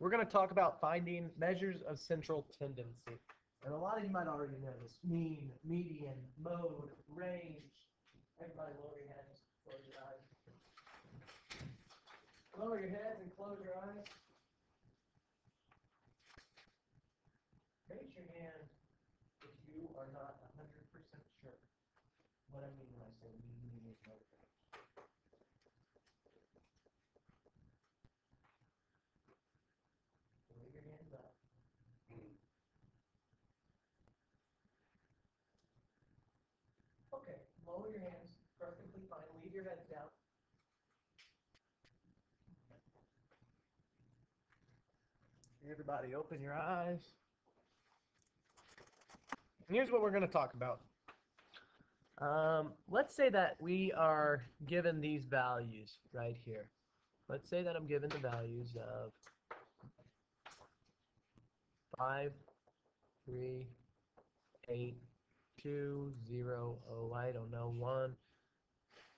we're going to talk about finding measures of central tendency. And a lot of you might already know this. Mean, median, mode, range. Everybody lower your heads, close your eyes. Lower your heads and close your eyes. Raise your hand if you are not 100% sure what I mean when I say mean, median, mode, range. Leave your hands up. Okay, lower your hands. Perfectly fine. Leave your heads down. Everybody open your eyes. And here's what we're going to talk about. Let's say that we are given these values right here. Let's say that I'm given the values of 5, 3, 8, 2, 0, oh, I don't know, 1,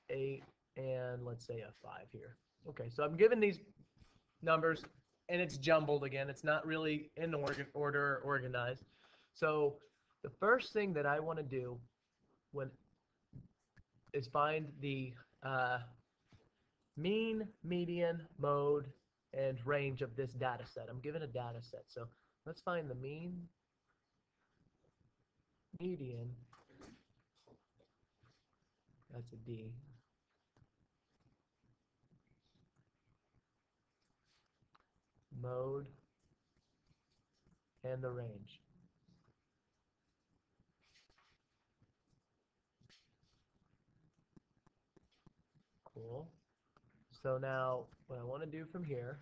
8, and let's say a 5 here. Okay, so I'm given these numbers, and it's jumbled again. It's not really in order or organized. So the first thing that I want to do is find the mean, median, mode, and range of this data set. I'm given a data set. So let's find the mean, median, that's a D, mode, and the range. Cool. So now what I want to do from here,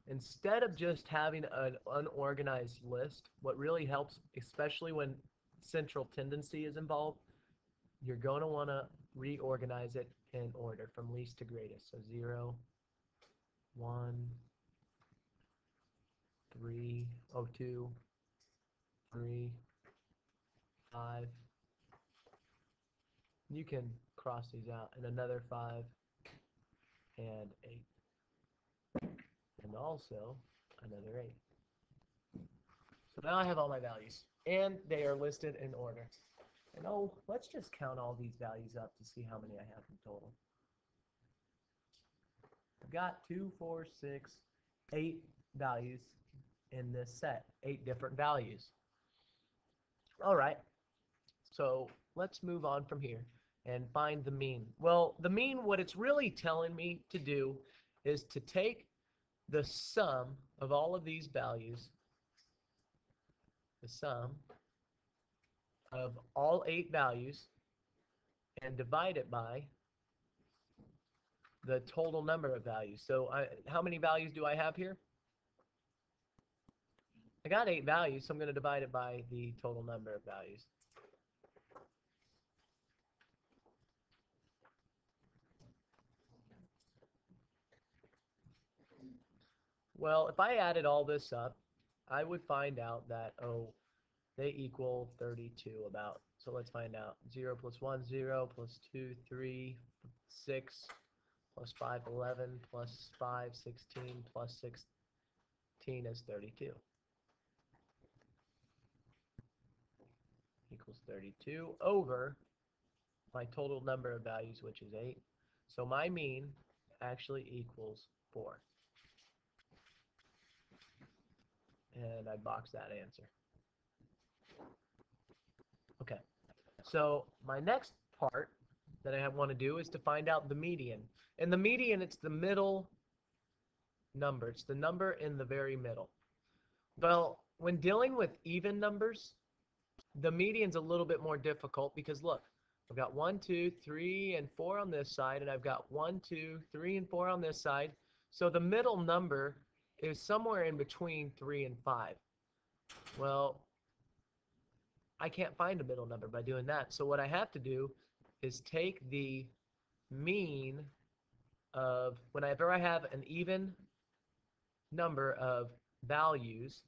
instead of just having an unorganized list, what really helps, especially when central tendency is involved, you're going to want to reorganize it in order from least to greatest. So 0, 1, 3, 2, 3, 5. You can cross these out, and another 5 and 8. And also another 8. So now I have all my values, and they are listed in order. And let's just count all these values up to see how many I have in total. I've got 2, 4, 6, 8 values in this set, 8 different values. All right, so let's move on from here and find the mean. Well, the mean, what it's really telling me to do is to take the sum of all of these values, the sum of all 8 values, and divide it by the total number of values. So how many values do I have here? I got 8 values, so I'm going to divide it by the total number of values. Well, if I added all this up, I would find out that, they equal 32 about. So let's find out. 0 plus 1, 0, plus 2, 3, 6, plus 5, 11, plus 5, 16, plus 16 is 32. Equals 32 over my total number of values, which is 8. So my mean actually equals 4. And I box that answer. Okay, so my next part that I want to do is to find out the median. And the median, it's the middle number. It's the number in the very middle. Well, when dealing with even numbers, the median's a little bit more difficult because look, I've got 1, 2, 3, and 4 on this side, and I've got 1, 2, 3, and 4 on this side. So the middle number is somewhere in between 3 and 5. Well, I can't find a middle number by doing that. So what I have to do is take the mean of, whenever I have an even number of values,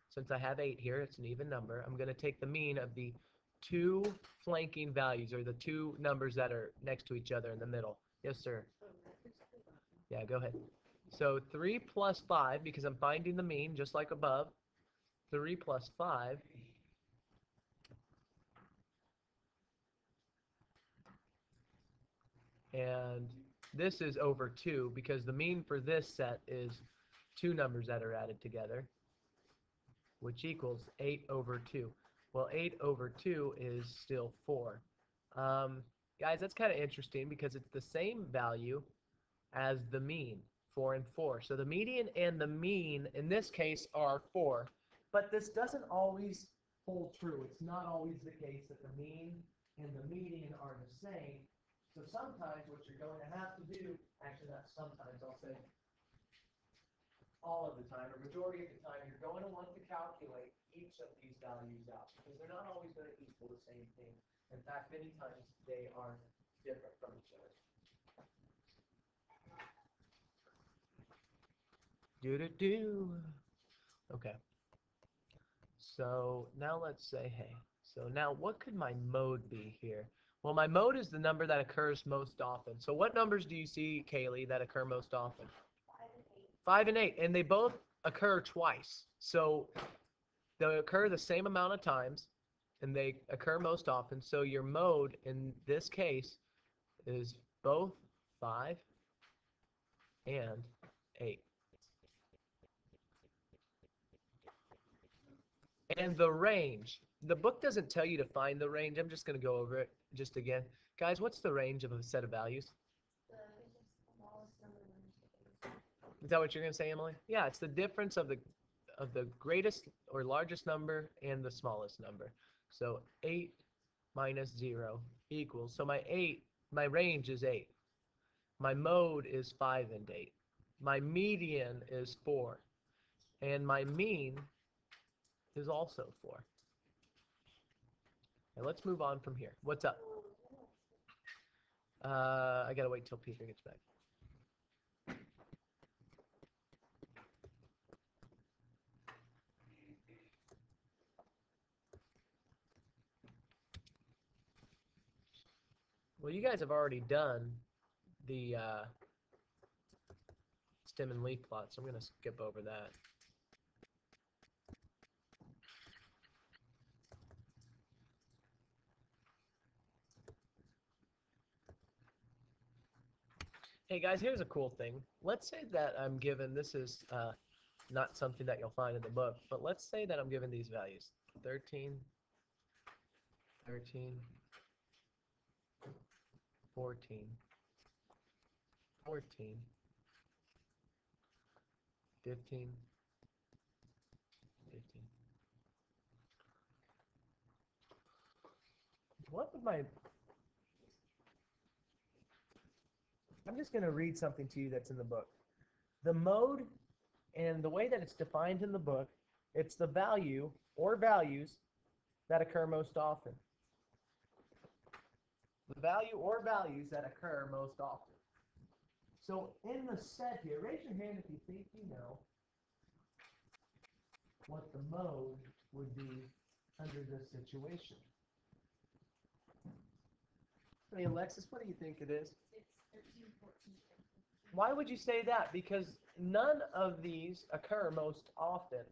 since I have 8 here, it's an even number, I'm going to take the mean of the 2 flanking values, or the 2 numbers that are next to each other in the middle. Yes, sir. Yeah, go ahead. So 3 plus 5, because I'm finding the mean, just like above. 3 plus 5 and this is over 2 because the mean for this set is two numbers that are added together, which equals 8 over 2. Well, 8 over 2 is still 4. Guys, that's kind of interesting because it's the same value as the mean, 4 and 4. So the median and the mean in this case are 4. But this doesn't always hold true. It's not always the case that the mean and the median are the same. So sometimes what you're going to have to do, actually not sometimes, I'll say all of the time, or majority of the time, you're going to want to calculate each of these values out because they're not always going to equal the same thing. In fact, many times they are different from each other. Do-do-do. Okay. So now let's say, hey, so now what could my mode be here? Well, my mode is the number that occurs most often. So what numbers do you see, Kaylee, that occur most often? 5 and 8. And they both occur twice. So they occur the same amount of times, and they occur most often. So your mode in this case is both 5 and 8. And the range. The book doesn't tell you to find the range. I'm just going to go over it just again. Guys, what's the range of a set of values? Is that what you're going to say, Emily? Yeah, it's the difference of the greatest or largest number and the smallest number. So 8 minus 0 equals, so my range is 8. My mode is 5 and 8. My median is 4. And my mean is also 4. Now let's move on from here. What's up? I gotta wait till Peter gets back. Well, you guys have already done the stem and leaf plot, so I'm gonna skip over that. Hey guys, here's a cool thing. Let's say that I'm given, this is not something that you'll find in the book, but let's say that I'm given these values. 13, 13, 14, 14, 15, 15. What would my... I'm just going to read something to you that's in the book. The mode and the way that it's defined in the book, it's the value or values that occur most often. The value or values that occur most often. So in the set here, raise your hand if you think you know what the mode would be under this situation. Hey, Alexis, what do you think it is? It's 13, 14, 15. Why would you say that? Because none of these occur most often.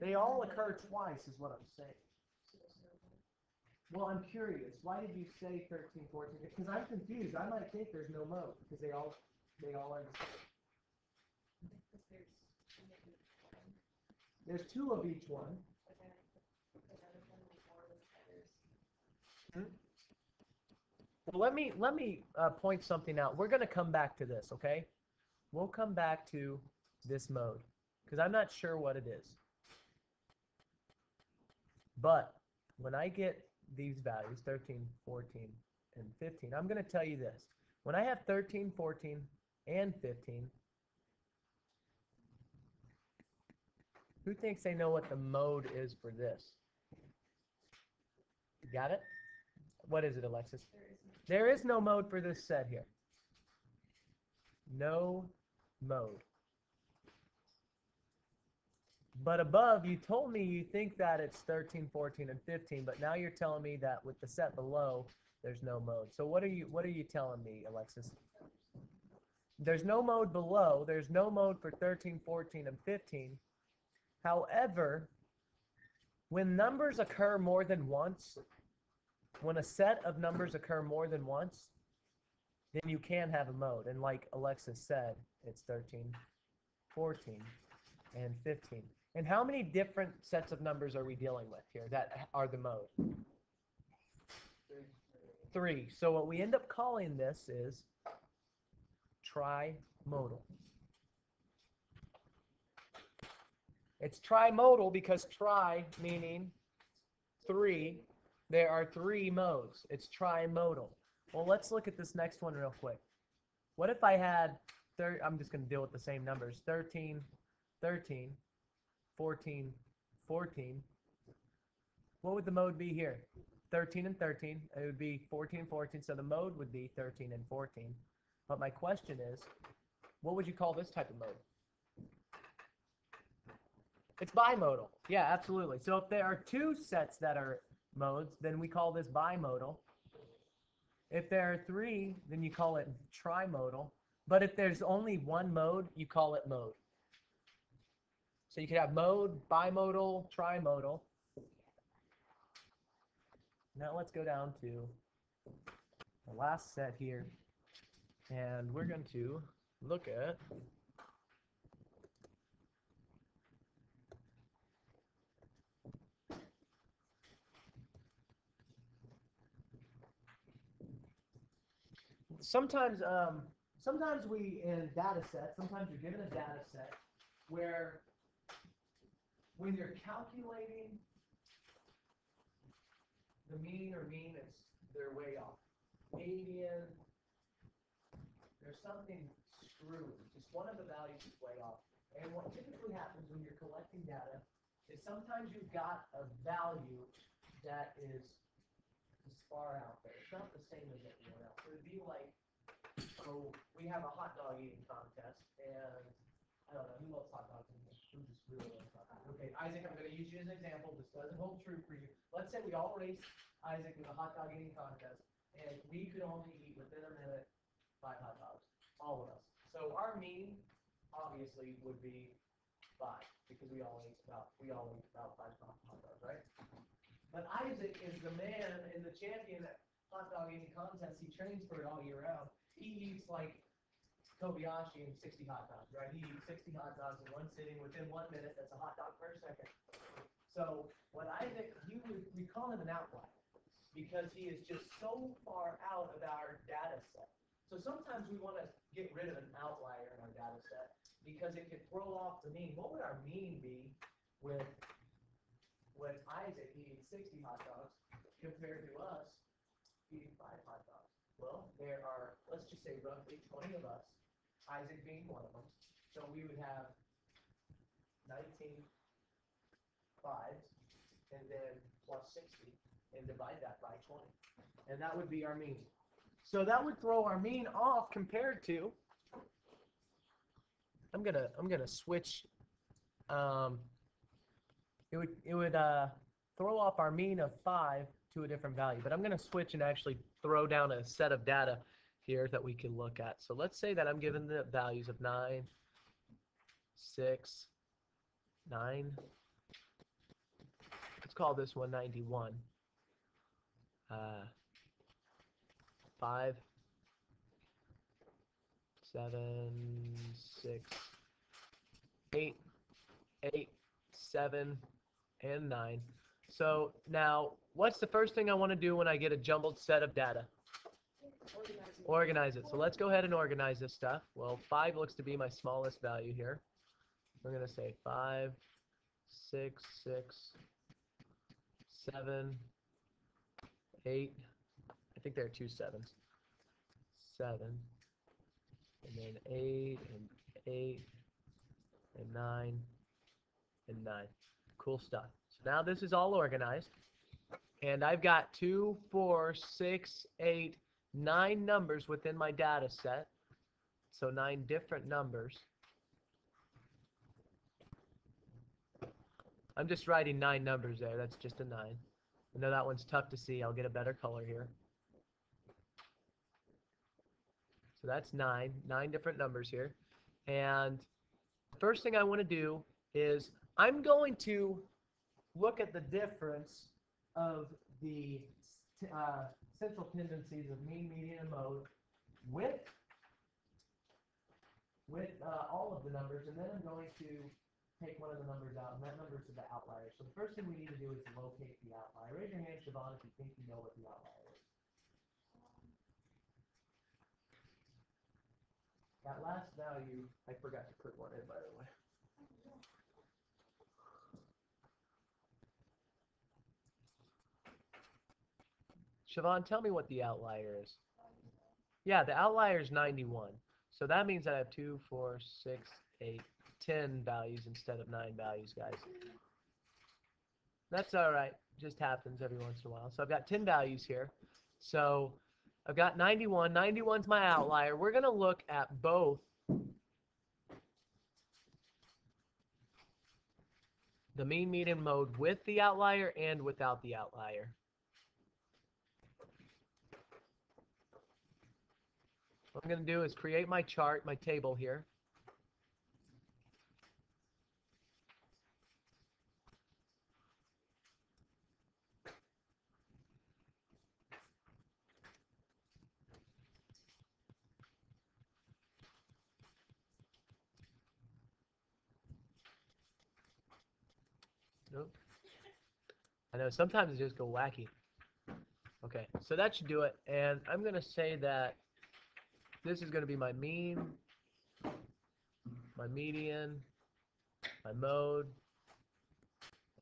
They all occur twice is what I'm saying. Well, I'm curious. Why did you say 13, 14? Because I'm confused. I might think there's no mode because they all are the same. There's two of each one. Hmm? Well, let me point something out. We're going to come back to this, okay? We'll come back to this mode because I'm not sure what it is. But when I get these values, 13, 14, and 15, I'm going to tell you this. When I have 13, 14, and 15, who thinks they know what the mode is for this? Got it? What is it, Alexis? There is no mode for this set here. No mode. But above, you told me you think that it's 13, 14, and 15, but now you're telling me that with the set below, there's no mode. So what are you telling me, Alexis? There's no mode below. There's no mode for 13, 14, and 15. However, when numbers occur more than once, when a set of numbers occur more than once, then you can have a mode. And like Alexis said, it's 13, 14, and 15. And how many different sets of numbers are we dealing with here that are the mode? 3. So what we end up calling this is trimodal. It's trimodal because tri meaning 3. There are 3 modes. It's trimodal. Well, let's look at this next one real quick. What if I had, I'm just going to deal with the same numbers, 13, 13, 14, 14. What would the mode be here? 13 and 13. It would be 14 and 14, so the mode would be 13 and 14. But my question is, what would you call this type of mode? It's bimodal. Yeah, absolutely. So if there are 2 sets that are modes, then we call this bimodal. If there are 3, then you call it trimodal. But if there's only one mode, you call it mode. So you could have mode, bimodal, trimodal. Now let's go down to the last set here. And we're going to look at sometimes we in data sets, sometimes you're given a data set where when you're calculating the mean or mean, they're way off. Median, there's something screwed. Just one of the values is way off. And what typically happens when you're collecting data is sometimes you've got a value that is far out there. It's not the same as everyone else. It would be like, so we have a hot dog eating contest, and I don't know, who loves hot dogs? Who just really loves hot dogs? Okay, Isaac, I'm going to use you as an example. This doesn't hold true for you. Let's say we all race Isaac in a hot dog eating contest, and we could only eat within a minute 5 hot dogs, all of us. So our mean, obviously, would be 5, because we all eat about 5 hot dogs, right? But Isaac is the man and the champion at hot dog eating contest. He trains for it all year round. He eats like Kobayashi and 60 hot dogs, right? He eats 60 hot dogs in one sitting within 1 minute. That's a hot dog per second. So what Isaac, we call him an outlier because he is just so far out of our data set. So sometimes we want to get rid of an outlier in our data set because it could throw off the mean. What would our mean be with when Isaac eating 60 hot dogs compared to us eating 5 hot dogs? Well, there are, let's just say roughly 20 of us, Isaac being one of them. So we would have 19 5s and then plus 60 and divide that by 20. And that would be our mean. So that would throw our mean off compared to, I'm gonna switch. It would throw off our mean of 5 to a different value. But I'm going to switch and actually throw down a set of data here that we can look at. So let's say that I'm given the values of 9, 6, 9. Let's call this one 91. 5, 7, 6, 8, 8, 7, and 9. So now, what's the first thing I want to do when I get a jumbled set of data? Organize it. So let's go ahead and organize this stuff. Well, 5 looks to be my smallest value here. We're going to say 5, 6, 6, 7, 8. I think there are 2 7s. 7, and then 8, and 8, and 9, and 9. Cool stuff. So now this is all organized. And I've got 2, 4, 6, 8, 9 numbers within my data set. So 9 different numbers. I'm just writing 9 numbers there. That's just a 9. I know that one's tough to see. I'll get a better color here. So that's 9 different numbers here. And the first thing I want to do is I'm going to look at the difference of the central tendencies of mean, median, and mode with all of the numbers, and then I'm going to take one of the numbers out, and that number is the outlier. So the first thing we need to do is locate the outlier. Raise your hand, Siobhan, if you think you know what the outlier is. That last value, I forgot to put one in, by the way. Siobhan, tell me what the outlier is. Yeah, the outlier is 91. So that means I have 2, 4, 6, 8, 10 values instead of 9 values, guys. That's all right. Just happens every once in a while. So I've got 10 values here. So I've got 91. 91's my outlier. We're going to look at both the mean, median, mode with the outlier and without the outlier. What I'm going to do is create my chart, my table here. Nope. I know sometimes it just go wacky. Okay, so that should do it. And I'm going to say that this is going to be my mean, my median, my mode,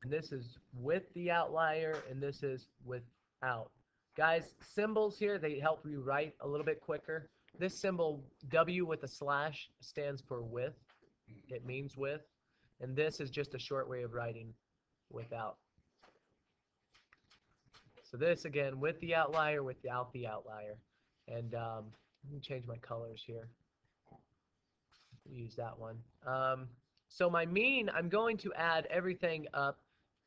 and this is with the outlier, and this is without. Guys, symbols here, they help you write a little bit quicker. This symbol, W with a slash, stands for with. It means with. And this is just a short way of writing without. So this, again, with the outlier, without the outlier. And let me change my colors here. Use that one. So my mean, I'm going to add everything up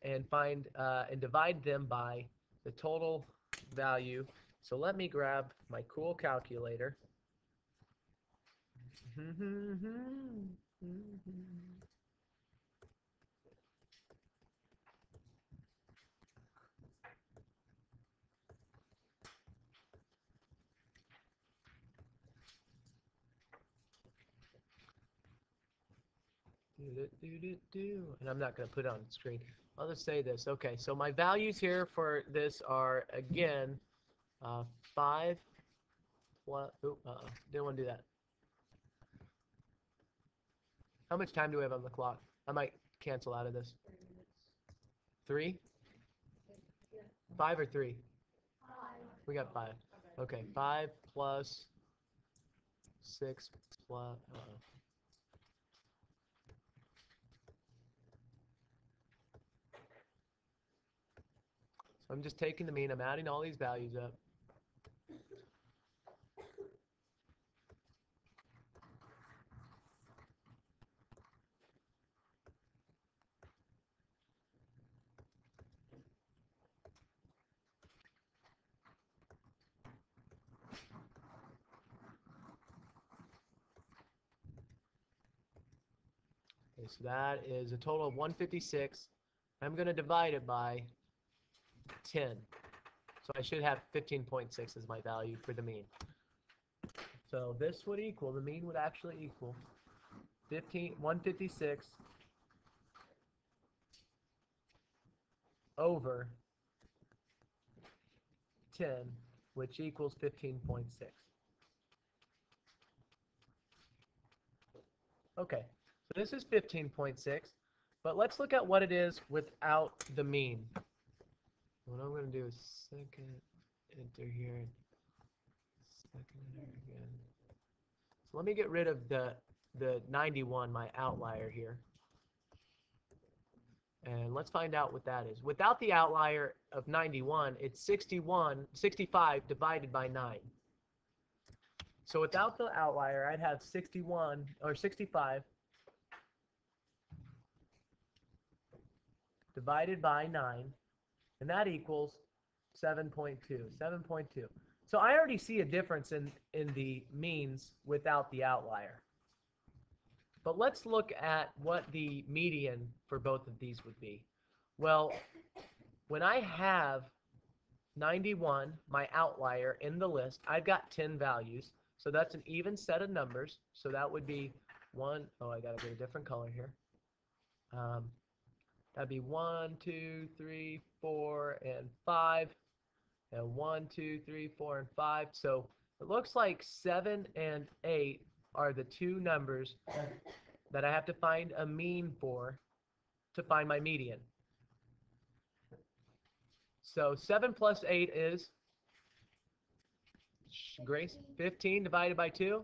and find and divide them by the total value. So let me grab my cool calculator. And I'm not going to put it on the screen. I'll just say this. Okay, so my values here for this are, again, 5 plus, didn't want to do that. How much time do we have on the clock? I might cancel out of this. 3? 5 or 3? 5. We got 5. Okay, 5 plus 6 plus, So I'm just taking the mean, I'm adding all these values up. Okay, so that is a total of 156. I'm going to divide it by 10. So I should have 15.6 as my value for the mean. So this would equal, the mean would actually equal 156 over 10, which equals 15.6. Okay, so this is 15.6, but let's look at what it is without the mean. What I'm going to do is second enter here, second enter again. So let me get rid of the 91, my outlier here. And let's find out what that is. Without the outlier of 91, it's 65 divided by 9. So without the outlier, I'd have 61 or 65 divided by 9, and that equals 7.2. 7.2. So I already see a difference in the means without the outlier. But let's look at what the median for both of these would be. Well, when I have 91, my outlier, in the list, I've got 10 values. So that's an even set of numbers. So that would be one, oh, I got to get a different color here. That'd be 1, 2, 3, 4, and 5. And 1, 2, 3, 4, and 5. So it looks like 7 and 8 are the two numbers that I have to find a mean for to find my median. So 7 plus 8 is, Grace, 15 divided by 2.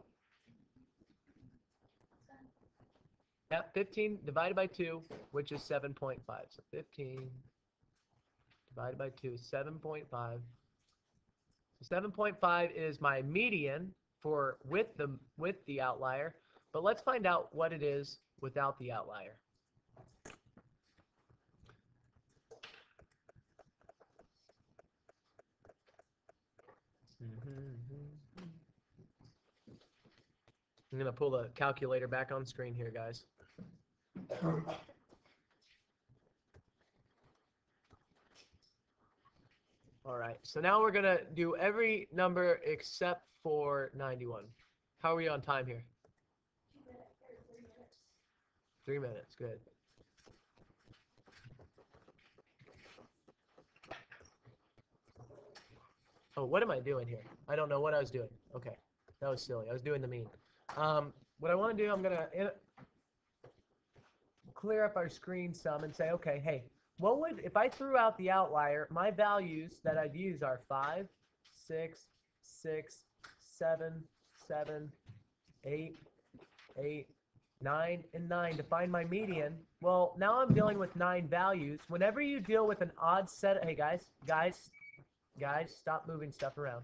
Yep, 15 divided by 2, which is 7.5. So 15 divided by 2 is 7.5. So 7.5 is my median for with the outlier. But let's find out what it is without the outlier. I'm going to pull the calculator back on screen here, guys. All right, so now we're going to do every number except for 91. How are we on time here? 3 minutes, good. Oh, what am I doing here? I don't know what I was doing. Okay, that was silly. I was doing the mean. What I want to do, I'm going to clear up our screen some and say, okay, hey, what would, if I threw out the outlier, my values that I'd use are 5, 6, 6, 7, 7, 8, 8, 9, and 9 to find my median. Well, now I'm dealing with 9 values. Whenever you deal with an odd set, hey guys, stop moving stuff around.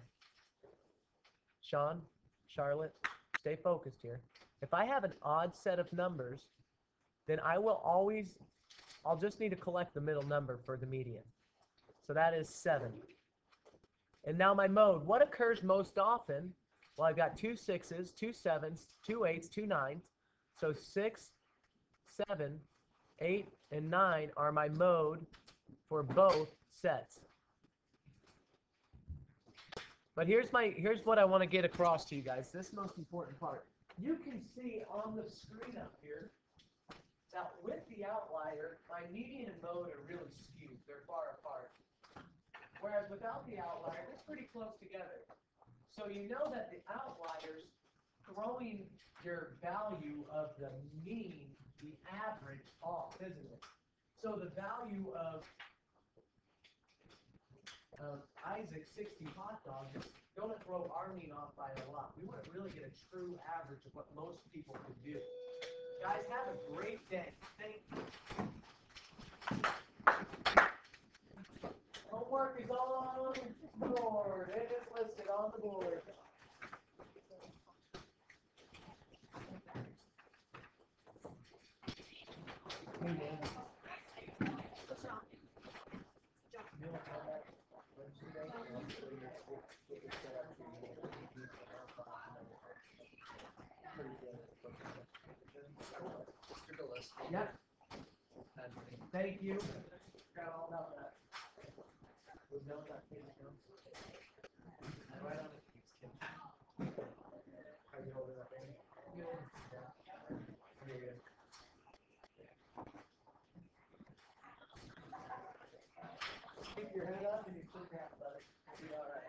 Sean, Charlotte, stay focused here. If I have an odd set of numbers, then I'll just need to collect the middle number for the median. So that is 7. And now my mode, what occurs most often? Well, I've got 2 6s, 2 7s, 2 8s, 2 9s. So 6, 7, 8, and 9 are my mode for both sets. But here's what I want to get across to you guys. This is the most important part. You can see on the screen up here that with the outlier, my median and mode are really skewed. They're far apart. Whereas without the outlier, it's pretty close together. So you know that the outlier's throwing your value of the mean, the average, off, isn't it? So the value of Isaac's 60 hot dogs is going to throw our mean off by a lot. We want to really get a true average of what most people could do. Guys, have a great day. Thank you. Homework is on the board. It is listed on the board. Yep. Thank you. Forgot all about that. Was no that thing comes. Right on it. How you holding that thing? Good. Yeah. You're good. Keep your head up and your chin down, buddy. You'll be all right.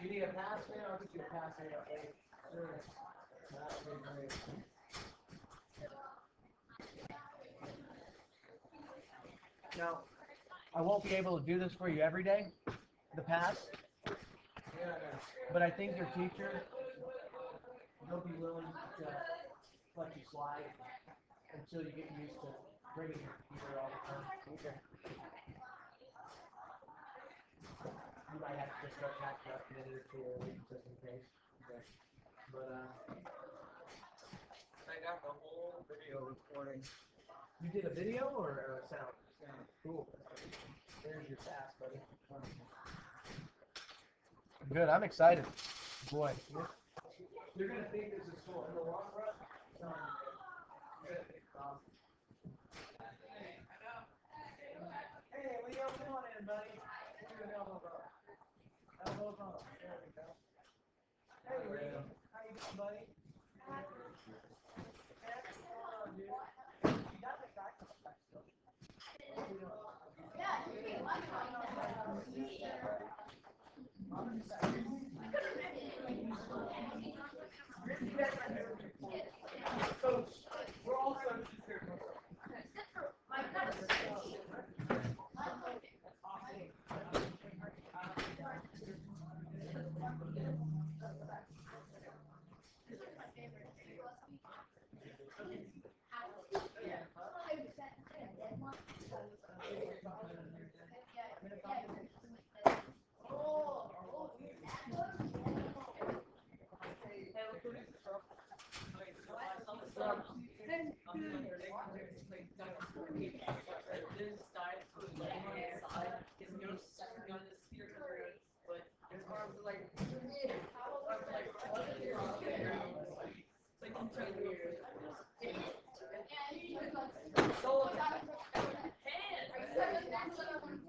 You need a pass man? I'll get you a pass man up there. Sure. That would be great. Now, I won't be able to do this for you every day, the pass. But I think your teacher, they'll be willing to let you slide until you get used to bringing your computer all the time. Okay. You might have to just start packing up a minute or 2 a week just in case. Okay. But I got the whole video recording. You did a video or a sound? Sound. Cool. There's your task, buddy. Good. I'm excited. Boy, you're gonna think this is cool in the long run. You're gonna think it's awesome. Hey, Leo, come on in, buddy. Give you an elbow rub. Elbows on. There we go. Hey, Leo. How you doing, buddy? Coach, we're all coaches here.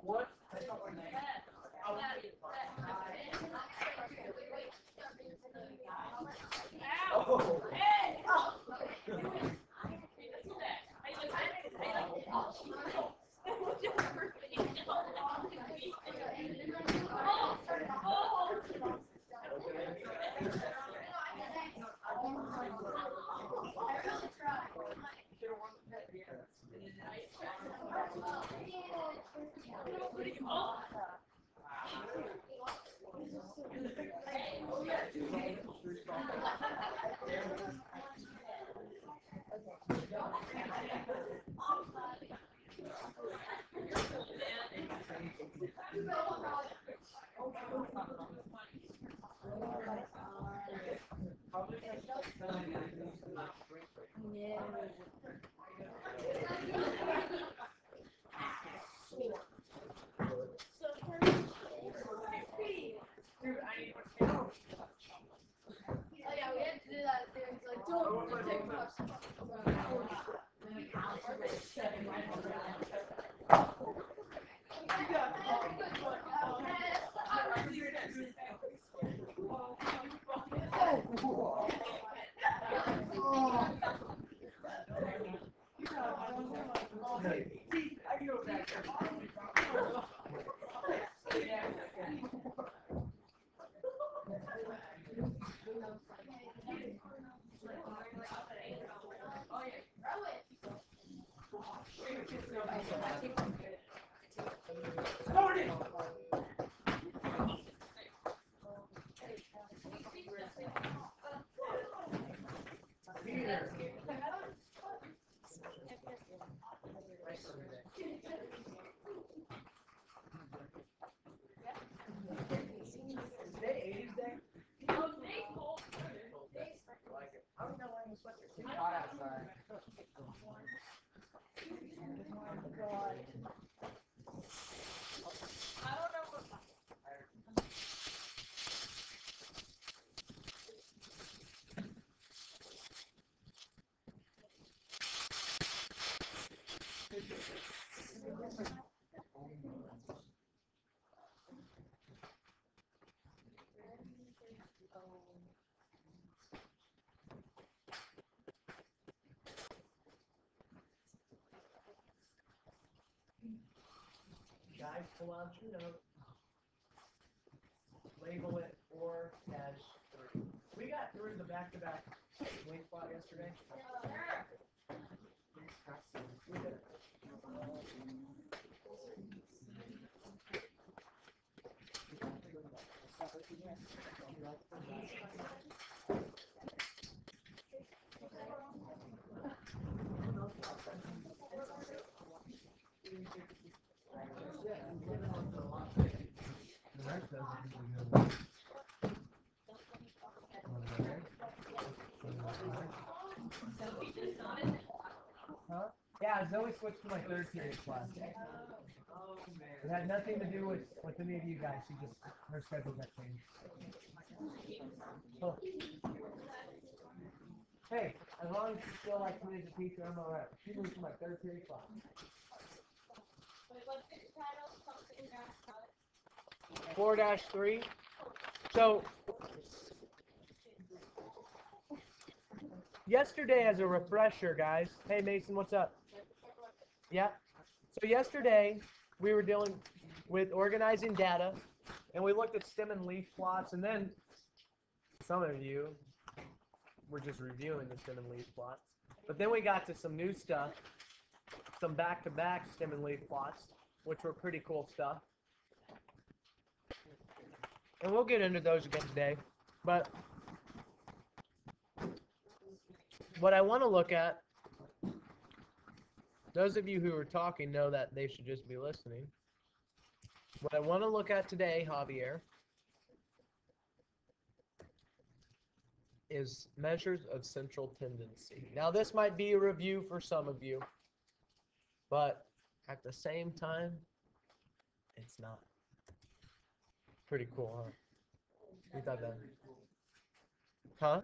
What? Oh. Guys, pull out your note. Label it 4-3. We got through the back-to-back weight squat yesterday. We did. Yeah, Zoe switched to my third period class. It had nothing to do with any of you guys. She just, her schedule got changed. Oh. Hey, as long as you still like me as a teacher, I'm alright. She moved to my third period class. Wait, what's the title? Something else. 4-3. So, yesterday as a refresher, guys. Hey, Mason, what's up? Yeah. So yesterday, we were dealing with organizing data, and we looked at stem and leaf plots, and then some of you were just reviewing the stem and leaf plots. But then we got to some new stuff, some back-to-back stem and leaf plots, which were pretty cool stuff. And we'll get into those again today. But what I want to look at, those of you who are talking know that they should just be listening. What I want to look at today, Javier, is measures of central tendency. Now, this might be a review for some of you, but at the same time, it's not. Pretty cool, huh? You thought that? Huh?